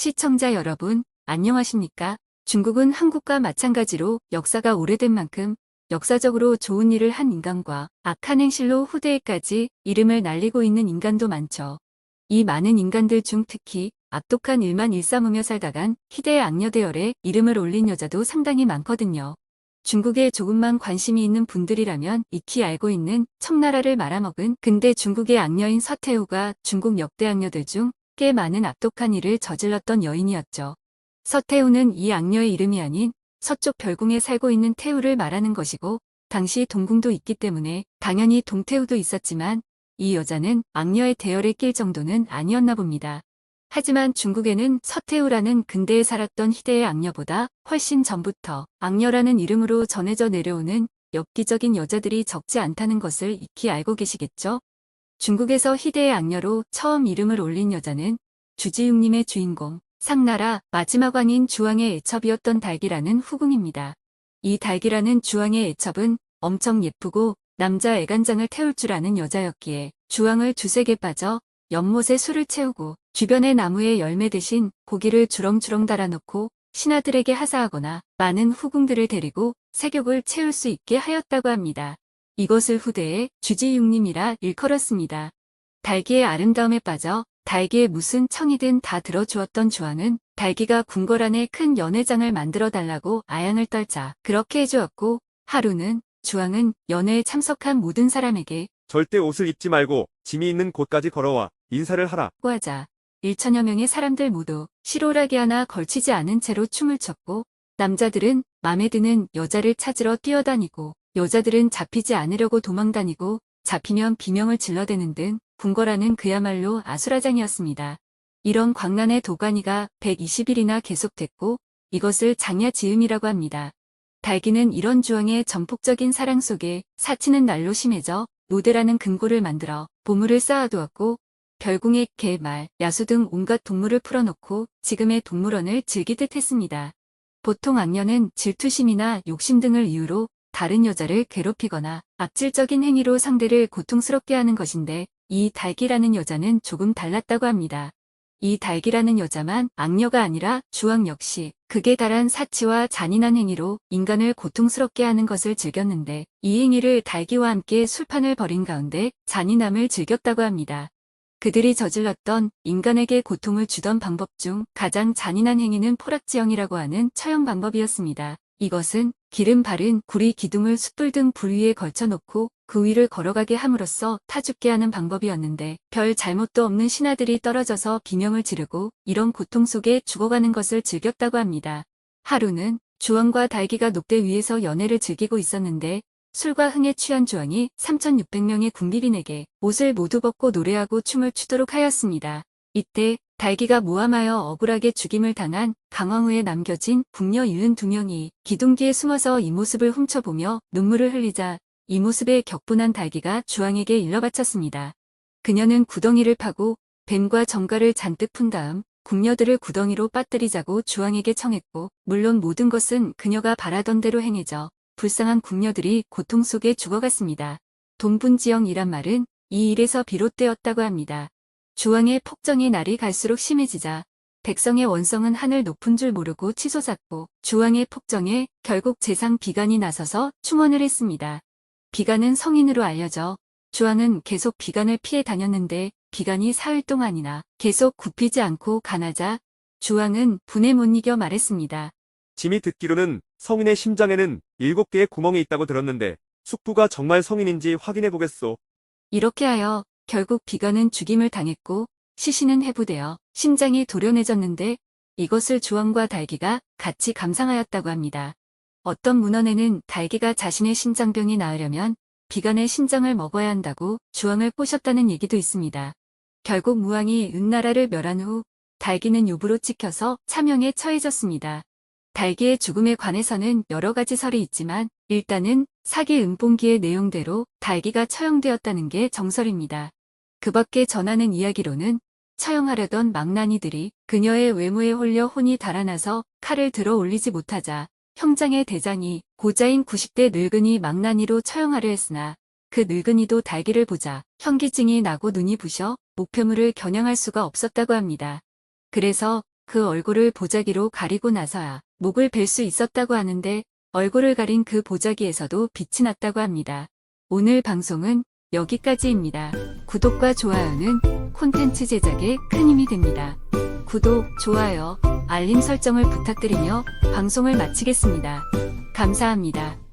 시청자 여러분, 안녕하십니까? 중국은 한국과 마찬가지로 역사가 오래된 만큼 역사적으로 좋은 일을 한 인간과 악한 행실로 후대에까지 이름을 날리고 있는 인간도 많죠. 이 많은 인간들 중 특히 악독한 일만 일삼으며 살다간 희대의 악녀 대열에 이름을 올린 여자도 상당히 많거든요. 중국에 조금만 관심이 있는 분들이라면 익히 알고 있는 청나라를 말아먹은 근대 중국의 악녀인 서태후가 중국 역대 악녀들 중 꽤 많은 악독한 일을 저질렀던 여인이었죠. 서태후는 이 악녀의 이름이 아닌 서쪽 별궁에 살고 있는 태후를 말하는 것이고, 당시 동궁도 있기 때문에 당연히 동태후도 있었지만 이 여자는 악녀의 대열에 낄 정도는 아니었나 봅니다. 하지만 중국에는 서태후라는 근대에 살았던 희대의 악녀보다 훨씬 전부터 악녀라는 이름으로 전해져 내려오는 엽기적인 여자들이 적지 않다는 것을 익히 알고 계시겠죠? 중국에서 희대의 악녀로 처음 이름을 올린 여자는 주지웅님의 주인공 상나라 마지막 왕인 주왕의 애첩이었던 달기라는 후궁입니다. 이 달기라는 주왕의 애첩은 엄청 예쁘고 남자 애간장을 태울 줄 아는 여자였기에 주왕을 주색에 빠져 연못에 술을 채우고 주변의 나무에 열매 대신 고기를 주렁주렁 달아놓고 신하들에게 하사하거나 많은 후궁들을 데리고 색욕을 채울 수 있게 하였다고 합니다. 이것을 후대에 주지육림이라 일컬었습니다. 달기의 아름다움에 빠져 달기의 무슨 청이든 다 들어주었던 주왕은 달기가 궁궐 안에 큰 연회장을 만들어 달라고 아양을 떨자 그렇게 해주었고, 하루는 주왕은 연회에 참석한 모든 사람에게 절대 옷을 입지 말고 짐이 있는 곳까지 걸어와 인사를 하라. 고 하자 1천여 명의 사람들 모두 실오라기 하나 걸치지 않은 채로 춤을 췄고, 남자들은 맘에 드는 여자를 찾으러 뛰어다니고 여자들은 잡히지 않으려고 도망다니고 잡히면 비명을 질러대는 등 궁궐안은 그야말로 아수라장이었습니다. 이런 광란의 도가니가 120일이나 계속됐고 이것을 장야지음이라고 합니다. 달기는 이런 주왕의 전폭적인 사랑 속에 사치는 날로 심해져 노대라는 금고를 만들어 보물을 쌓아두었고, 별궁에 개, 말, 야수 등 온갖 동물을 풀어놓고 지금의 동물원을 즐기듯 했습니다. 보통 악녀는 질투심이나 욕심 등을 이유로 다른 여자를 괴롭히거나 악질적인 행위로 상대를 고통스럽게 하는 것인데, 이 달기라는 여자는 조금 달랐다고 합니다. 이 달기라는 여자만 악녀가 아니라 주왕 역시 극에 달한 사치와 잔인한 행위로 인간을 고통스럽게 하는 것을 즐겼는데, 이 행위를 달기와 함께 술판을 벌인 가운데 잔인함을 즐겼다고 합니다. 그들이 저질렀던 인간에게 고통을 주던 방법 중 가장 잔인한 행위는 포락지형이라고 하는 처형 방법이었습니다. 이것은 기름 바른 구리 기둥을 숯불 등 불 위에 걸쳐놓고 그 위를 걸어가게 함으로써 타 죽게 하는 방법이었는데, 별 잘못도 없는 신하들이 떨어져서 비명을 지르고 이런 고통 속에 죽어가는 것을 즐겼다고 합니다. 하루는 주왕과 달기가 녹대 위에서 연애를 즐기고 있었는데, 술과 흥에 취한 주왕이 3,600명의 궁비빈에게 옷을 모두 벗고 노래하고 춤을 추도록 하였습니다. 이때 달기가 모함하여 억울하게 죽임을 당한 강황후에 남겨진 궁녀 72명이 기둥 뒤에 숨어서 이 모습을 훔쳐보며 눈물을 흘리자 이 모습에 격분한 달기가 주왕에게 일러바쳤습니다. 그녀는 구덩이를 파고 뱀과 정갈을 잔뜩 푼 다음 궁녀들을 구덩이로 빠뜨리자고 주왕에게 청했고, 물론 모든 것은 그녀가 바라던 대로 행해져 불쌍한 궁녀들이 고통 속에 죽어갔습니다. 돈분지형이란 말은 이 일에서 비롯되었다고 합니다. 주왕의 폭정이 날이 갈수록 심해지자 백성의 원성은 하늘 높은 줄 모르고 치솟았고, 주왕의 폭정에 결국 재상 비간이 나서서 충원을 했습니다. 비간은 성인으로 알려져 주왕은 계속 비간을 피해 다녔는데 비간이 사흘 동안이나 계속 굽히지 않고 가나자 주왕은 분에 못 이겨 말했습니다. 짐이 듣기로는 성인의 심장에는 7개의 구멍이 있다고 들었는데 숙부가 정말 성인인지 확인해 보겠소. 이렇게 하여 결국 비간은 죽임을 당했고 시신은 해부되어 심장이 도련해졌는데, 이것을 주왕과 달기가 같이 감상하였다고 합니다. 어떤 문헌에는 달기가 자신의 심장병이 나으려면 비간의 심장을 먹어야 한다고 주왕을 꼬셨다는 얘기도 있습니다. 결국 무왕이 은나라를 멸한 후 달기는 유부로 찍혀서 차명에 처해졌습니다. 달기의 죽음에 관해서는 여러 가지 설이 있지만 일단은 사기 음봉기의 내용대로 달기가 처형되었다는 게 정설입니다. 그 밖에 전하는 이야기로는 처형하려던 망나니들이 그녀의 외모에 홀려 혼이 달아나서 칼을 들어 올리지 못하자 형장의 대장이 고자인 90대 늙은이 망나니로 처형하려 했으나 그 늙은이도 달기를 보자 현기증이 나고 눈이 부셔 목표물을 겨냥할 수가 없었다고 합니다. 그래서 그 얼굴을 보자기로 가리고 나서야 목을 벨 수 있었다고 하는데 얼굴을 가린 그 보자기에서도 빛이 났다고 합니다. 오늘 방송은 여기까지입니다. 구독과 좋아요는 콘텐츠 제작에 큰 힘이 됩니다. 구독, 좋아요, 알림 설정을 부탁드리며 방송을 마치겠습니다. 감사합니다.